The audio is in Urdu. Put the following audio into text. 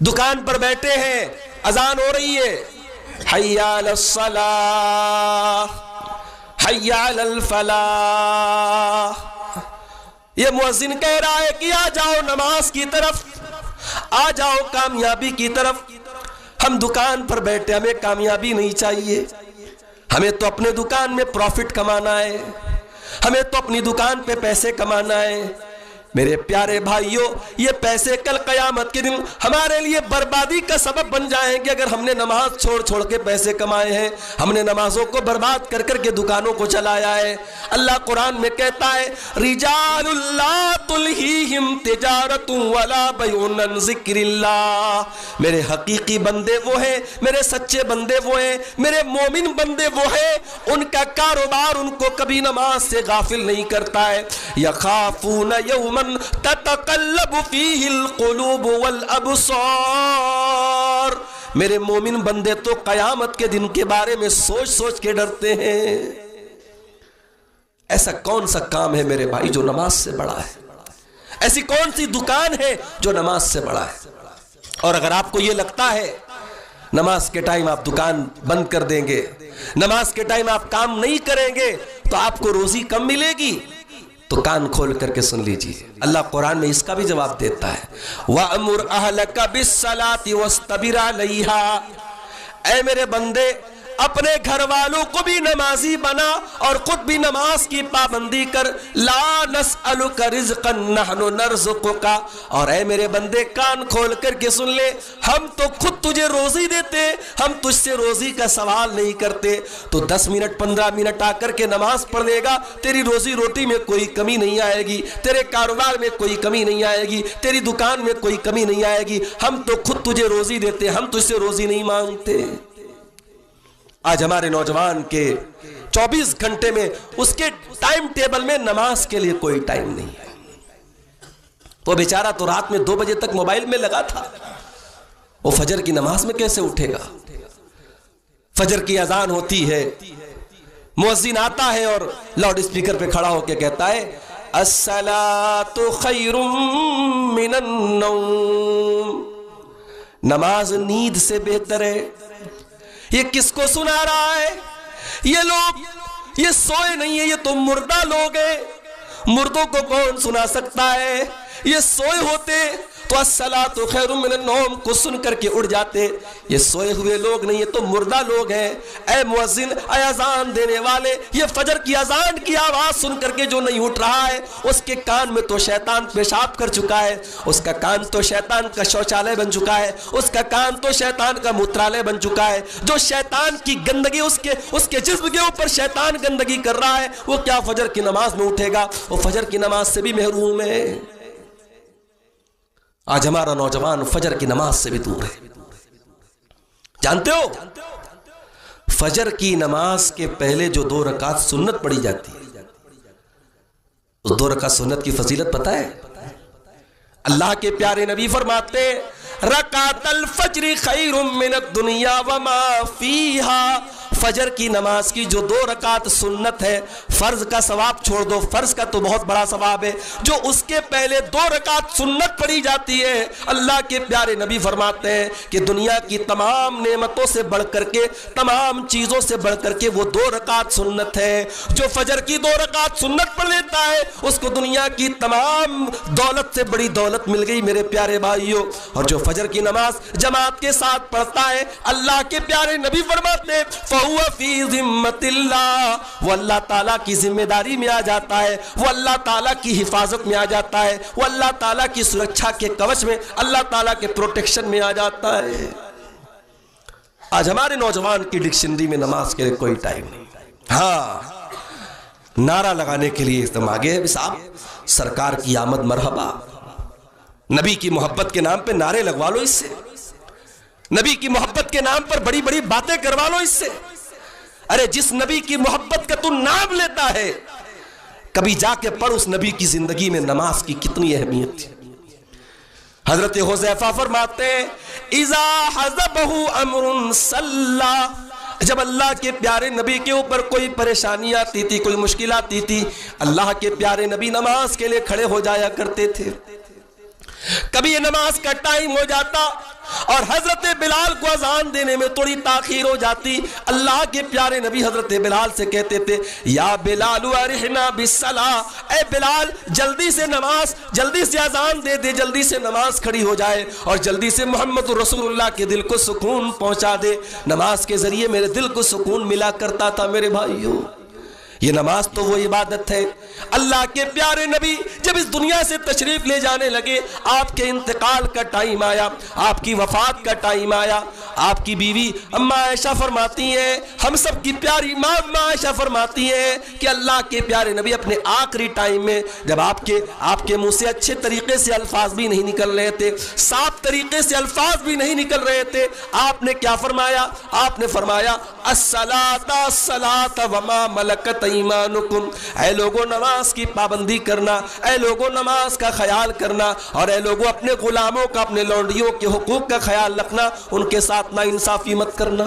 دکان پر بیٹھے ہیں، اذان ہو رہی ہے، حی علی الصلاۃ حی علی الفلاح، یہ مؤذن کہہ رہا ہے کہ آ جاؤ نماز کی طرف، آ جاؤ کامیابی کی طرف۔ ہم دکان پر بیٹھے، ہمیں کامیابی نہیں چاہیے، ہمیں تو اپنے دکان میں پروفٹ کمانا ہے، ہمیں تو اپنی دکان پہ پیسے کمانا ہے۔ میرے پیارے بھائیوں، یہ پیسے کل قیامت کے دن ہمارے لیے بربادی کا سبب بن جائیں گے۔ اگر ہم نے نماز چھوڑ کے پیسے کمائے ہیں، ہم نے نمازوں کو برباد کر کے دکانوں کو چلایا ہے۔ اللہ قرآن میں کہتا ہے رجال لا تلہیہم تجارت ولا بیع عن ذکر اللہ، میرے حقیقی بندے وہ ہیں، میرے سچے بندے وہ ہیں، میرے مومن بندے وہ ہیں، ان کا کاروبار ان کو کبھی نماز سے غافل نہیں کرتا ہے۔ یخافون یوما تتقلب فیہ القلوب والابصار، میرے مومن بندے تو قیامت کے دن کے بارے میں سوچ کے ڈرتے ہیں۔ ایسا کون سا کام ہے میرے بھائی جو نماز سے بڑا ہے؟ ایسی کون سی دکان ہے جو نماز سے بڑا ہے؟ اور اگر آپ کو یہ لگتا ہے نماز کے ٹائم آپ دکان بند کر دیں گے، نماز کے ٹائم آپ کام نہیں کریں گے تو آپ کو روزی کم ملے گی، تو کان کھول کر کے سن لیجئے، اللہ قرآن میں اس کا بھی جواب دیتا ہے وَأَمُرْ أَهْلَكَ بِالصَّلَاةِ وَاسْتَبِرْ عَلَيْهَا، اے میرے بندے اپنے گھر والوں کو بھی نمازی بنا اور خود بھی نماز کی پابندی کر۔ لا نسألک رزقا نحن نرزقک، اور اے میرے بندے کان کھول کر کے سن لے، ہم تو خود تجھے روزی دیتے، ہم تجھ سے روزی کا سوال نہیں کرتے۔ تو 10 منٹ 15 منٹ آ کر کے نماز پڑھ لے گا، تیری روزی روٹی میں کوئی کمی نہیں آئے گی، تیرے کاروبار میں کوئی کمی نہیں آئے گی، تیری دکان میں کوئی کمی نہیں آئے گی، ہم تو خود تجھے روزی دیتے، ہم تجھ سے روزی نہیں مانگتے۔ آج ہمارے نوجوان کے 24 گھنٹے میں اس کے ٹائم ٹیبل میں نماز کے لیے کوئی ٹائم نہیں ہے۔ وہ بیچارہ تو رات میں 2 بجے تک موبائل میں لگا تھا، وہ فجر کی نماز میں کیسے اٹھے گا؟ فجر کی اذان ہوتی ہے، مؤذن آتا ہے اور لاؤڈ اسپیکر پہ کھڑا ہو کے کہتا ہے الصلاۃ خیر من النوم، نماز نیند سے بہتر ہے۔ یہ کس کو سنا رہا ہے؟ یہ لوگ یہ سوئے نہیں ہیں، یہ تو مردہ لوگ ہیں۔ مردوں کو کون سنا سکتا ہے؟ یہ سوئے ہوتے تو الصلاۃ خیر من النوم کو سن کر کے اڑ جاتے۔ یہ سوئے ہوئے لوگ نہیں، یہ تو مردہ لوگ ہیں۔ اے مؤذن، اے اذان دینے والے، یہ فجر کی اذان کی آواز سن کر کے جو نہیں اٹھ رہا ہے، اس کے کان میں تو شیطان پیشاب کر چکا ہے، اس کا کان تو شیطان کا شوچالے بن چکا ہے، اس کا کان تو شیطان کا موترالے بن چکا ہے۔ جو شیطان کی گندگی اس کے جسم کے اوپر شیطان گندگی کر رہا ہے، وہ کیا فجر کی نماز میں اٹھے گا؟ وہ فجر کی نماز سے بھی محروم ہے۔ آج ہمارا نوجوان فجر کی نماز سے بھی دور ہے۔ جانتے ہو فجر کی نماز کے پہلے جو 2 رکعت سنت پڑھی جاتی ہے، اس 2 رکعت سنت کی فضیلت پتہ ہے؟ اللہ کے پیارے نبی فرماتے ہیں رکعت الفجر خیر من الدنیا وما فیہا، فجر کی نماز کی جو 2 رکعت سنت ہے، فرض کا ثواب چھوڑ دو، فرض کا تو بہت بڑا ثواب ہے، جو اس کے پہلے 2 رکعت سنت پڑھی جاتی ہے، اللہ کے پیارے نبی فرماتے ہیں کہ دنیا کی تمام نعمتوں سے بڑھ کر کے، تمام چیزوں سے بڑھ کر کے وہ 2 رکعت سنت ہے۔ جو فجر کی 2 رکعت سنت پڑھ لیتا ہے، اس کو دنیا کی تمام دولت سے بڑی دولت مل گئی میرے پیارے بھائیوں۔ اور جو فجر کی نماز جماعت کے ساتھ پڑھتا ہے، اللہ کے پیارے نبی فرماتے ہیں فَهُوَ فِي ذِمَّةِ اللَّهِ، وہ اللہ تعالیٰ کی ذمہ داری میں آ جاتا ہے، وہ اللہ تعالیٰ کی حفاظت میں آ جاتا ہے، وہ اللہ تعالیٰ کی سرکشا کے کوچ میں، اللہ تعالیٰ کے پروٹیکشن میں آ جاتا ہے۔ آج ہمارے نوجوان کی ڈکشنری میں نماز کے لیے کوئی ٹائم نہیں۔ ہاں، نعرہ لگانے کے لیے تم آگے ہیں صاحب، سرکار کی آمد مرحبا، نبی کی محبت کے نام پہ نعرے لگوا لو، اس سے نبی کی محبت کے نام پر بڑی بڑی باتیں کروا لو اس سے۔ ارے جس نبی کی محبت کا تو نام لیتا ہے، کبھی جا کے پڑھ اس نبی کی زندگی میں نماز کی کتنی اہمیت تھی۔ حضرت حذیفہ فرماتے ہیں اذا حزبہ امر صلی، جب اللہ کے پیارے نبی کے اوپر کوئی پریشانی آتی تھی، کوئی مشکل آتی تھی، اللہ کے پیارے نبی نماز کے لیے کھڑے ہو جایا کرتے تھے۔ کبھی یہ نماز کا ٹائم ہو جاتا اور حضرت بلال کو اذان دینے میں تھوڑی تاخیر ہو جاتی، اللہ کے پیارے نبی حضرت بلال سے کہتے تھے یا بلال ارحنا بالصلاۃ، اے بلال جلدی سے نماز، جلدی سے اذان دے دے، جلدی سے نماز کھڑی ہو جائے اور جلدی سے محمد رسول اللہ کے دل کو سکون پہنچا دے۔ نماز کے ذریعے میرے دل کو سکون ملا کرتا تھا میرے بھائیوں۔ یہ نماز تو وہ عبادت ہے۔ اللہ کے پیارے نبی جب اس دنیا سے تشریف لے جانے لگے، آپ کے انتقال کا ٹائم آیا، آپ کی وفات کا ٹائم آیا، آپ کی بیوی اماں عائشہ فرماتی ہیں، ہم سب کی پیاری ماں اماں عائشہ فرماتی ہیں کہ اللہ کے پیارے نبی اپنے آخری ٹائم میں جب آپ کے منہ سے اچھے طریقے سے الفاظ بھی نہیں نکل رہے تھے، صاف طریقے سے الفاظ بھی نہیں نکل رہے تھے، آپ نے کیا فرمایا؟ آپ نے فرمایا الصلاۃ الصلاۃ وما ملکت ایمانکم، اے لوگوں نماز کی پابندی کرنا، اے لوگوں نماز کا خیال کرنا، اور اے لوگوں اپنے غلاموں کا، اپنے لونڈیوں کے حقوق کا خیال رکھنا، ان کے ساتھ نا انصافی مت کرنا۔